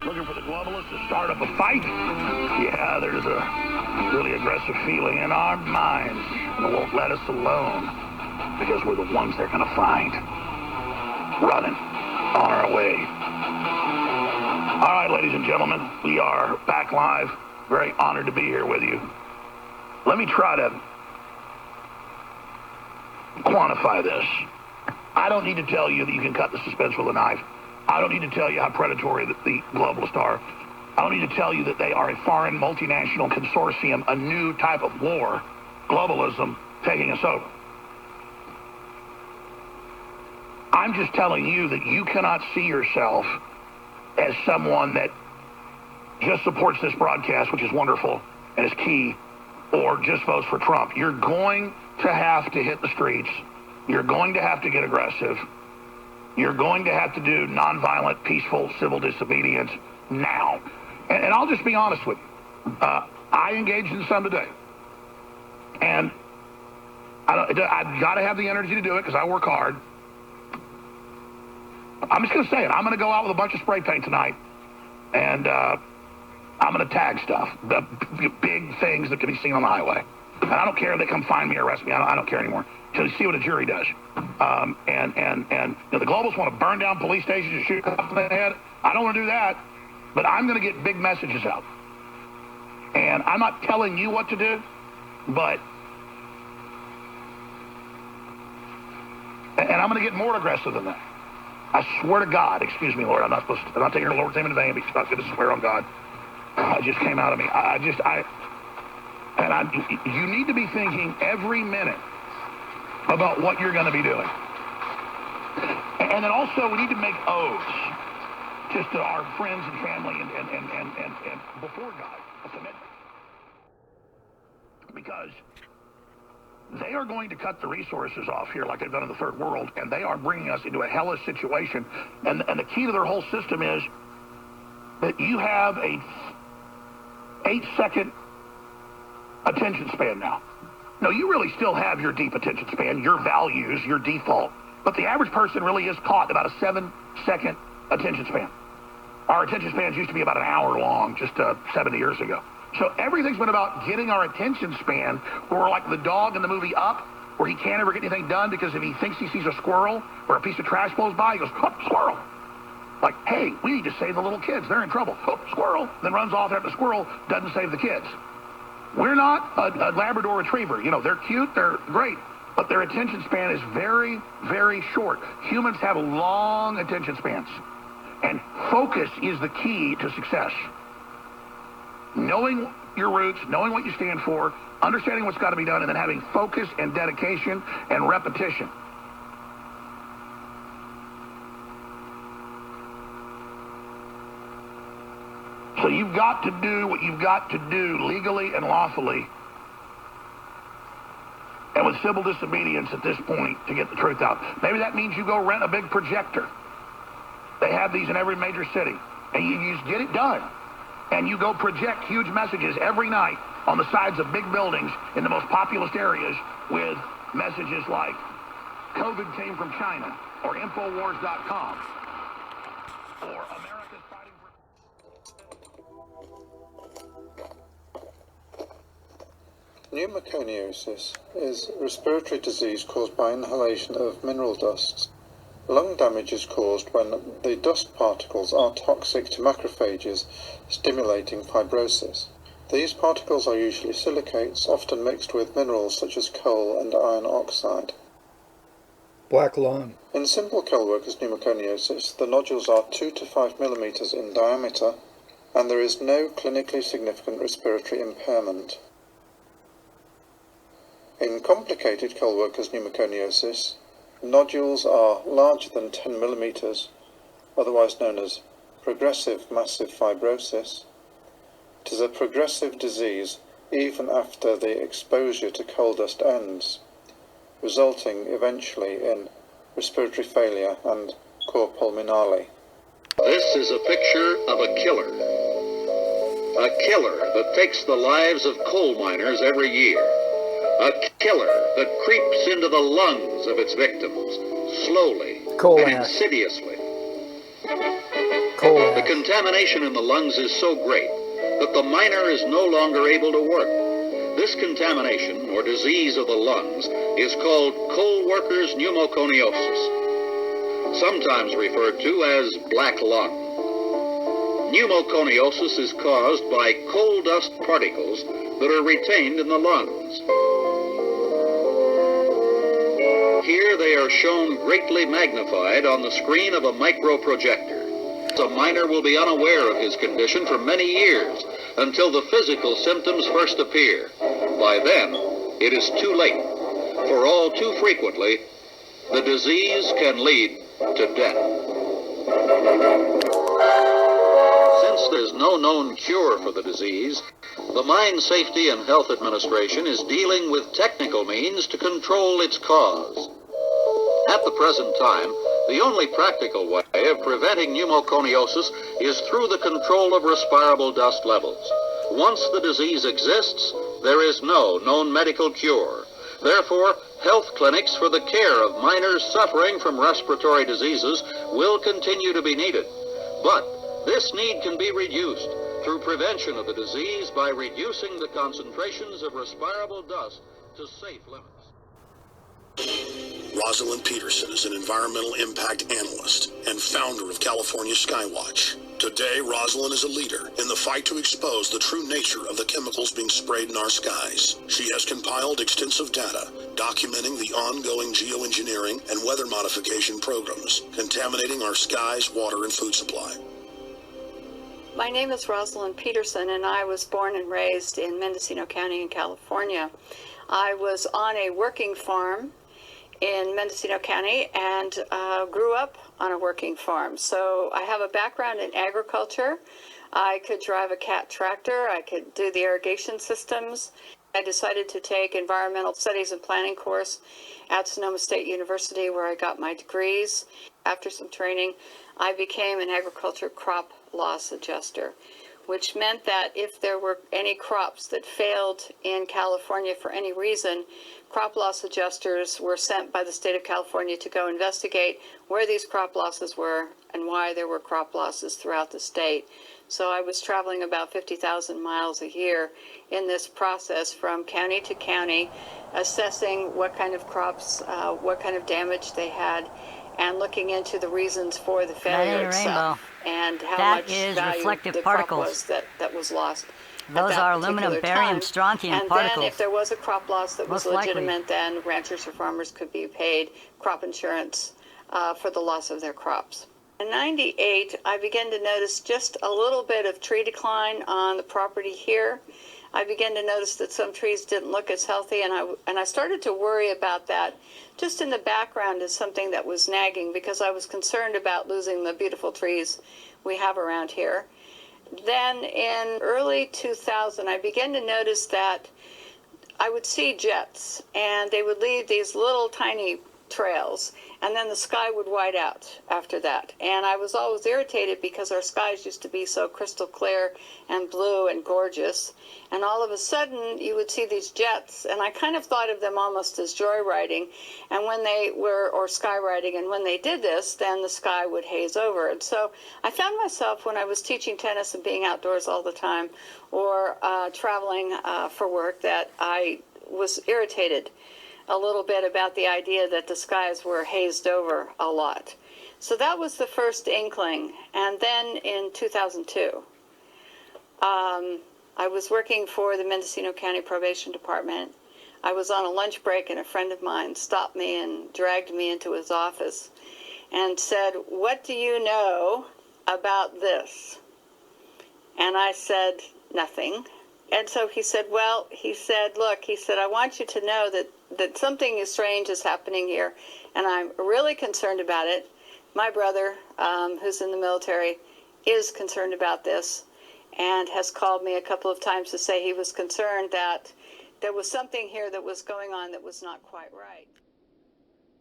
Looking for the globalists to start up a fight? Yeah, there's a really aggressive feeling in our minds that won't let us alone because we're the ones they're going to find. Running on our way. All right, ladies and gentlemen, we are back live. Very honored to be here with you. Let me try to quantify this. I don't need to tell you that you can cut the suspense with a knife. I don't need to tell you how predatory the globalists are. I don't need to tell you that they are a foreign multinational consortium, a new type of war, globalism, taking us over. I'm just telling you that you cannot see yourself as someone that just supports this broadcast, which is wonderful and is key, or just votes for Trump. You're going to have to hit the streets. You're going to have to get aggressive. You're going to have to do nonviolent, peaceful, civil disobedience now. And I'll just be honest with you. I engaged in some today. And I've got to have the energy to do it because I work hard. I'm just going to say it. I'm going to go out with a bunch of spray paint tonight. And I'm going to tag stuff. The big things that can be seen on the highway. And I don't care if they come find me or arrest me. I don't care anymore. Until you see what a jury does. And you know, the globalists want to burn down police stations and shoot cops in the head. I don't want to do that. But I'm going to get big messages out. And I'm not telling you what to do, but... And I'm going to get more aggressive than that. I swear to God, excuse me, Lord, I'm not taking the Lord's name in vain because it's not good to swear on God. It just came out of me. You need to be thinking every minute about what you're going to be doing. And then also, we need to make oaths just to our friends and family and before God, a commitment. Because they are going to cut the resources off here like they've done in the third world, and they are bringing us into a hellish situation. And the key to their whole system is that you have a 8-second attention span now. No, you really still have your deep attention span, your values, your default. But the average person really is caught about a 7-second attention span. Our attention spans used to be about an hour long just 70 years ago. So everything's been about getting our attention span, where we're like the dog in the movie Up, where he can't ever get anything done because if he thinks he sees a squirrel or a piece of trash blows by, he goes, oh, squirrel. Like, hey, we need to save the little kids. They're in trouble. Oh, squirrel. Then runs off after the squirrel, doesn't save the kids. We're not a Labrador Retriever. You know, they're cute, they're great, but their attention span is very, very short. Humans have long attention spans, and focus is the key to success. Knowing your roots, knowing what you stand for, understanding what's got to be done, and then having focus and dedication and repetition. So you've got to do what you've got to do legally and lawfully and with civil disobedience at this point to get the truth out. Maybe that means you go rent a big projector. They have these in every major city. And you just get it done. And you go project huge messages every night on the sides of big buildings in the most populous areas with messages like, COVID came from China, or Infowars.com, or America's fighting for... Pneumoconiosis is a respiratory disease caused by inhalation of mineral dusts. Lung damage is caused when the dust particles are toxic to macrophages, stimulating fibrosis. These particles are usually silicates, often mixed with minerals such as coal and iron oxide. Black lung. In simple coal workers' pneumoconiosis, the nodules are 2 to 5 millimeters in diameter, and there is no clinically significant respiratory impairment. In complicated coal workers' pneumoconiosis, nodules are larger than 10 millimeters, otherwise known as progressive massive fibrosis. It is a progressive disease even after the exposure to coal dust ends, resulting eventually in respiratory failure and cor pulmonale. This is a picture of a killer. A killer that takes the lives of coal miners every year. A killer that creeps into the lungs of its victims, slowly Coal and ash. insidiously. Coal The contamination in the lungs is so great that the miner is no longer able to work. This contamination, or disease of the lungs, is called coal workers' pneumoconiosis, sometimes referred to as black lung. Pneumoconiosis is caused by coal dust particles that are retained in the lungs. Here they are shown greatly magnified on the screen of a microprojector. A miner will be unaware of his condition for many years until the physical symptoms first appear. By then, it is too late, for all too frequently, the disease can lead to death. Since there's no known cure for the disease, the Mine Safety and Health Administration is dealing with technical means to control its cause. At the present time, the only practical way of preventing pneumoconiosis is through the control of respirable dust levels. Once the disease exists, there is no known medical cure. Therefore, health clinics for the care of miners suffering from respiratory diseases will continue to be needed. But this need can be reduced through prevention of the disease by reducing the concentrations of respirable dust to safe limits. Rosalind Peterson is an environmental impact analyst and founder of California Skywatch. Today, Rosalind is a leader in the fight to expose the true nature of the chemicals being sprayed in our skies. She has compiled extensive data documenting the ongoing geoengineering and weather modification programs contaminating our skies, water, and food supply. My name is Rosalind Peterson, and I was born and raised in Mendocino County in California. I was on a working farm in Mendocino County and grew up on a working farm. So I have a background in agriculture. I could drive a cat tractor. I could do the irrigation systems. I decided to take environmental studies and planning course at Sonoma State University, where I got my degrees. After some training, I became an agriculture crop loss adjuster, which meant that if there were any crops that failed in California for any reason, crop loss adjusters were sent by the state of California to go investigate where these crop losses were and why there were crop losses throughout the state. So I was traveling about 50,000 miles a year in this process from county to county, assessing what kind of crops, what kind of damage they had, and looking into the reasons for the failure itself and how much value the crop was that was lost. Those are aluminum, barium, strontium particles. And then if there was a crop loss that was legitimate, then ranchers or farmers could be paid crop insurance for the loss of their crops. In '98, I began to notice just a little bit of tree decline on the property here. I began to notice that some trees didn't look as healthy, and I started to worry about that just in the background as something that was nagging, because I was concerned about losing the beautiful trees we have around here. Then in early 2000, I began to notice that I would see jets, and they would leave these little tiny trails, and then the sky would white out after that. And I was always irritated because our skies used to be so crystal clear and blue and gorgeous, and all of a sudden you would see these jets, and I kind of thought of them almost as joyriding, and when they were, or skyriding, and when they did this, then the sky would haze over. And so I found myself, when I was teaching tennis and being outdoors all the time, or traveling for work, that I was irritated a little bit about the idea that the skies were hazed over a lot. So that was the first inkling. And then in 2002, I was working for the Mendocino County Probation Department. I was on a lunch break, and a friend of mine stopped me and dragged me into his office and said, "What do you know about this?" And I said, "Nothing." And so he said, "Well," he said, "look," he said, "I want you to know that something strange is happening here, and I'm really concerned about it. My brother, who's in the military, is concerned about this and has called me a couple of times to say he was concerned that there was something here that was going on that was not quite right."